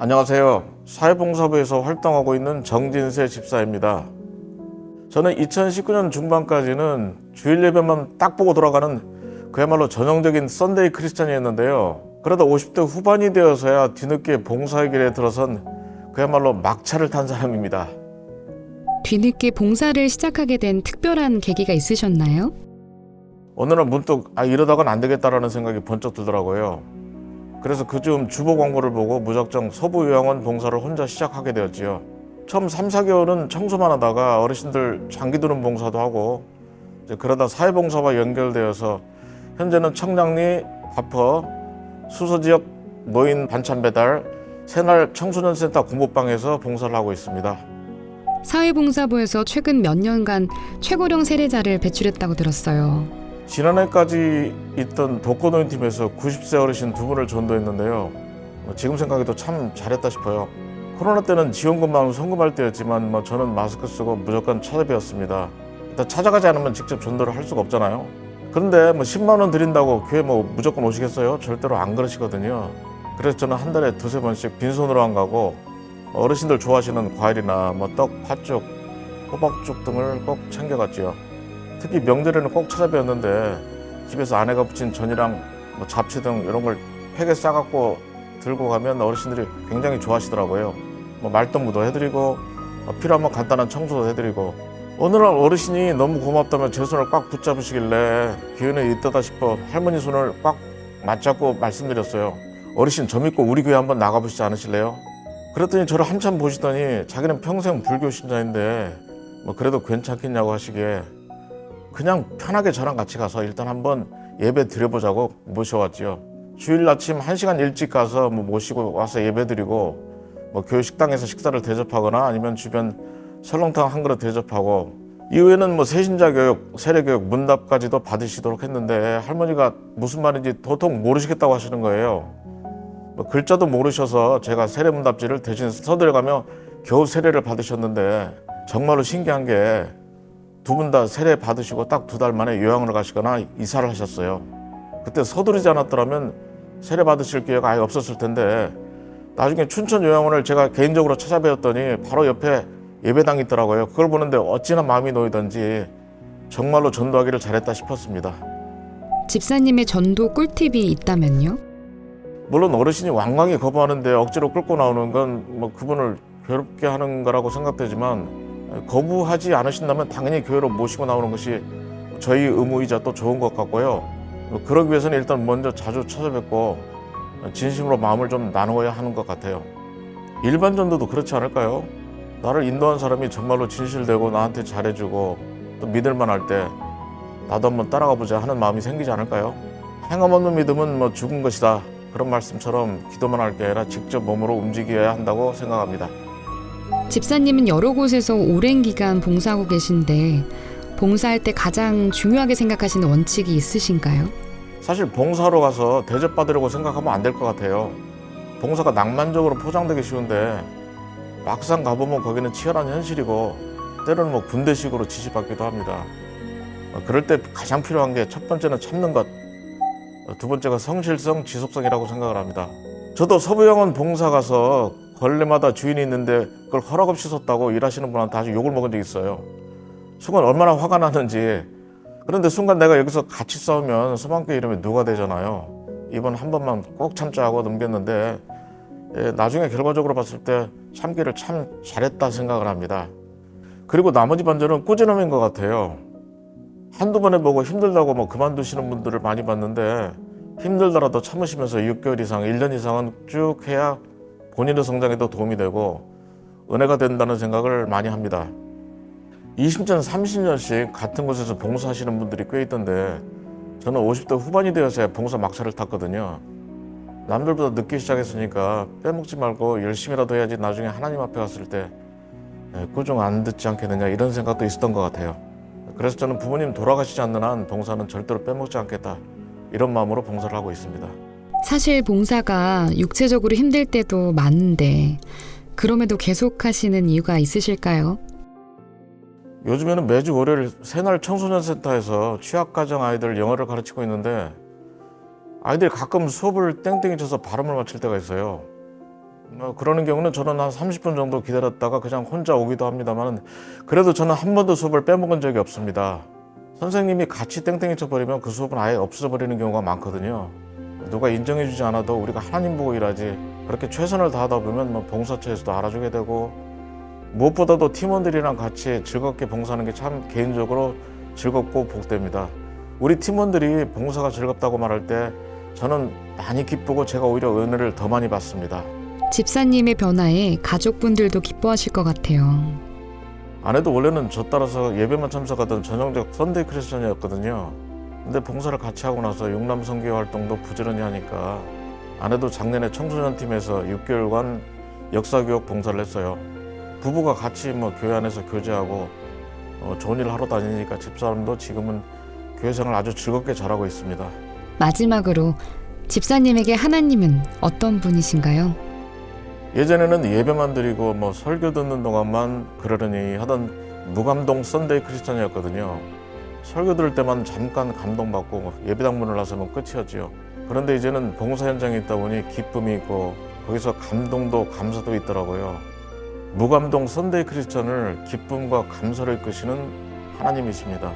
안녕하세요. 사회봉사부에서 활동하고 있는 정진세 집사입니다. 저는 2019년 중반까지는 주일 예배만 딱 보고 돌아가는 그야말로 전형적인 썬데이 크리스찬이었는데요. 그러다 50대 후반이 되어서야 뒤늦게 봉사의 길에 들어선 그야말로 막차를 탄 사람입니다. 뒤늦게 봉사를 시작하게 된 특별한 계기가 있으셨나요? 어느 날 문득 이러다간 안 되겠다라는 생각이 번쩍 들더라고요. 그래서 그즈음 주보 광고를 보고 무작정 서부요양원 봉사를 혼자 시작하게 되었지요. 처음 3, 4개월은 청소만 하다가 어르신들 장기 두는 봉사도 하고 그러다 사회봉사와 연결되어서 현재는 청량리, 바퍼, 수서지역 노인 반찬 배달, 새날 청소년센터 공부방에서 봉사를 하고 있습니다. 사회봉사부에서 최근 몇 년간 최고령 세례자를 배출했다고 들었어요. 지난해까지 있던 독거노인팀에서 90세 어르신 2분을 전도했는데요. 지금 생각해도 참 잘했다 싶어요. 코로나 때는 지원금만 송금할 때였지만 저는 마스크 쓰고 무조건 찾아뵈었습니다. 일단 찾아가지 않으면 직접 전도를 할 수가 없잖아요. 그런데 10만 원 드린다고 교회 무조건 오시겠어요? 절대로 안 그러시거든요. 그래서 저는 한 달에 2-3번씩 빈손으로 안 가고 어르신들 좋아하시는 과일이나 떡, 팥죽, 호박죽 등을 꼭 챙겨갔지요. 특히 명절에는 꼭 찾아뵈었는데 집에서 아내가 부친 전이랑 잡채 등 이런 걸 팩에 싸갖고 들고 가면 어르신들이 굉장히 좋아하시더라고요. 말동무도 해드리고 필요하면 간단한 청소도 해드리고 어느 날 어르신이 너무 고맙다며 제 손을 꽉 붙잡으시길래 기운이 있다다 싶어 할머니 손을 꽉 맞잡고 말씀드렸어요. 어르신 저 믿고 우리 교회 한번 나가보시지 않으실래요? 그랬더니 저를 한참 보시더니 자기는 평생 불교 신자인데 그래도 괜찮겠냐고 하시기에 그냥 편하게 저랑 같이 가서 일단 한번 예배 드려보자고 모셔왔지요. 주일 아침 1시간 일찍 가서 모시고 와서 예배 드리고 교회 식당에서 식사를 대접하거나 아니면 주변 설렁탕 한 그릇 대접하고 이후에는 세신자 교육, 세례 교육, 문답까지도 받으시도록 했는데 할머니가 무슨 말인지 도통 모르시겠다고 하시는 거예요. 글자도 모르셔서 제가 세례 문답지를 대신 써드려가며 겨우 세례를 받으셨는데 정말로 신기한 게 2분 다 세례 받으시고 딱 2달 만에 요양을 가시거나 이사를 하셨어요. 그때 서두르지 않았더라면 세례 받으실 기회가 아예 없었을 텐데 나중에 춘천 요양원을 제가 개인적으로 찾아뵈었더니 바로 옆에 예배당이 있더라고요. 그걸 보는데 어찌나 마음이 놓이던지 정말로 전도하기를 잘했다 싶었습니다. 집사님의 전도 꿀팁이 있다면요? 물론 어르신이 완강히 거부하는데 억지로 끌고 나오는 건 그분을 괴롭게 하는 거라고 생각되지만 거부하지 않으신다면 당연히 교회로 모시고 나오는 것이 저희 의무이자 또 좋은 것 같고요. 그러기 위해서는 일단 먼저 자주 찾아뵙고 진심으로 마음을 좀 나누어야 하는 것 같아요. 일반 전도도 그렇지 않을까요? 나를 인도한 사람이 정말로 진실되고 나한테 잘해주고 또 믿을만 할 때 나도 한번 따라가 보자 하는 마음이 생기지 않을까요? 행함 없는 믿음은 죽은 것이다. 그런 말씀처럼 기도만 할 게 아니라 직접 몸으로 움직여야 한다고 생각합니다. 집사님은 여러 곳에서 오랜 기간 봉사하고 계신데 봉사할 때 가장 중요하게 생각하시는 원칙이 있으신가요? 사실 봉사로 가서 대접받으려고 생각하면 안 될 것 같아요. 봉사가 낭만적으로 포장되기 쉬운데 막상 가보면 거기는 치열한 현실이고 때로는 군대식으로 지시받기도 합니다. 그럴 때 가장 필요한 게 첫 번째는 참는 것, 두 번째가 성실성, 지속성이라고 생각을 합니다. 저도 서부요양원 봉사 가서 걸레마다 주인이 있는데 그걸 허락 없이 썼다고 일하시는 분한테 아주 욕을 먹은 적이 있어요. 순간 얼마나 화가 나는지. 그런데 순간 내가 여기서 같이 싸우면 서방교회 이름이 누가 되잖아요. 이번 한 번만 꼭 참자 하고 넘겼는데 나중에 결과적으로 봤을 때 참기를 참 잘했다 생각을 합니다. 그리고 나머지 반절은 꾸준함인 것 같아요. 한두 번 해보고 힘들다고 그만두시는 분들을 많이 봤는데 힘들더라도 참으시면서 6개월 이상, 1년 이상은 쭉 해야 본인의 성장에도 도움이 되고 은혜가 된다는 생각을 많이 합니다. 20년, 30년씩 같은 곳에서 봉사하시는 분들이 꽤 있던데 저는 50대 후반이 되어서야 봉사 막차를 탔거든요. 남들보다 늦게 시작했으니까 빼먹지 말고 열심히라도 해야지 나중에 하나님 앞에 갔을 때 꾸중 안 듣지 않겠느냐 이런 생각도 있었던 것 같아요. 그래서 저는 부모님 돌아가시지 않는 한 봉사는 절대로 빼먹지 않겠다 이런 마음으로 봉사를 하고 있습니다. 사실 봉사가 육체적으로 힘들 때도 많은데 그럼에도 계속 하시는 이유가 있으실까요? 요즘에는 매주 월요일 새날 청소년센터에서 취약가정 아이들 영어를 가르치고 있는데 아이들이 가끔 수업을 땡땡이 쳐서 발음을 맞출 때가 있어요. 그러는 경우는 저는 한 30분 정도 기다렸다가 그냥 혼자 오기도 합니다만 그래도 저는 한 번도 수업을 빼먹은 적이 없습니다. 선생님이 같이 땡땡이 쳐버리면 그 수업은 아예 없어져 버리는 경우가 많거든요. 누가 인정해주지 않아도 우리가 하나님 보고 일하지 그렇게 최선을 다하다 보면 봉사처에서도 알아주게 되고 무엇보다도 팀원들이랑 같이 즐겁게 봉사하는 게 참 개인적으로 즐겁고 복됩니다. 우리 팀원들이 봉사가 즐겁다고 말할 때 저는 많이 기쁘고 제가 오히려 은혜를 더 많이 받습니다. 집사님의 변화에 가족분들도 기뻐하실 것 같아요. 아내도 원래는 저 따라서 예배만 참석하던 전형적 선데이 크리스천이었거든요. 근데 봉사를 같이 하고 나서 용남 선교 활동도 부지런히 하니까 아내도 작년에 청소년 팀에서 6개월간 역사교육 봉사를 했어요. 부부가 같이 교회 안에서 교제하고 좋은 일 하러 다니니까 집사람도 지금은 교회 생활 아주 즐겁게 잘하고 있습니다. 마지막으로 집사님에게 하나님은 어떤 분이신가요? 예전에는 예배만 드리고 설교 듣는 동안만 그러려니 하던 무감동 선데이 크리스천이었거든요. 설교 들을 때만 잠깐 감동받고 예배당 문을 나서면 끝이었지요. 그런데 이제는 봉사 현장에 있다 보니 기쁨이 있고 거기서 감동도 감사도 있더라고요. 무감동 선데이 크리스천을 기쁨과 감사를 이끄시는 하나님이십니다.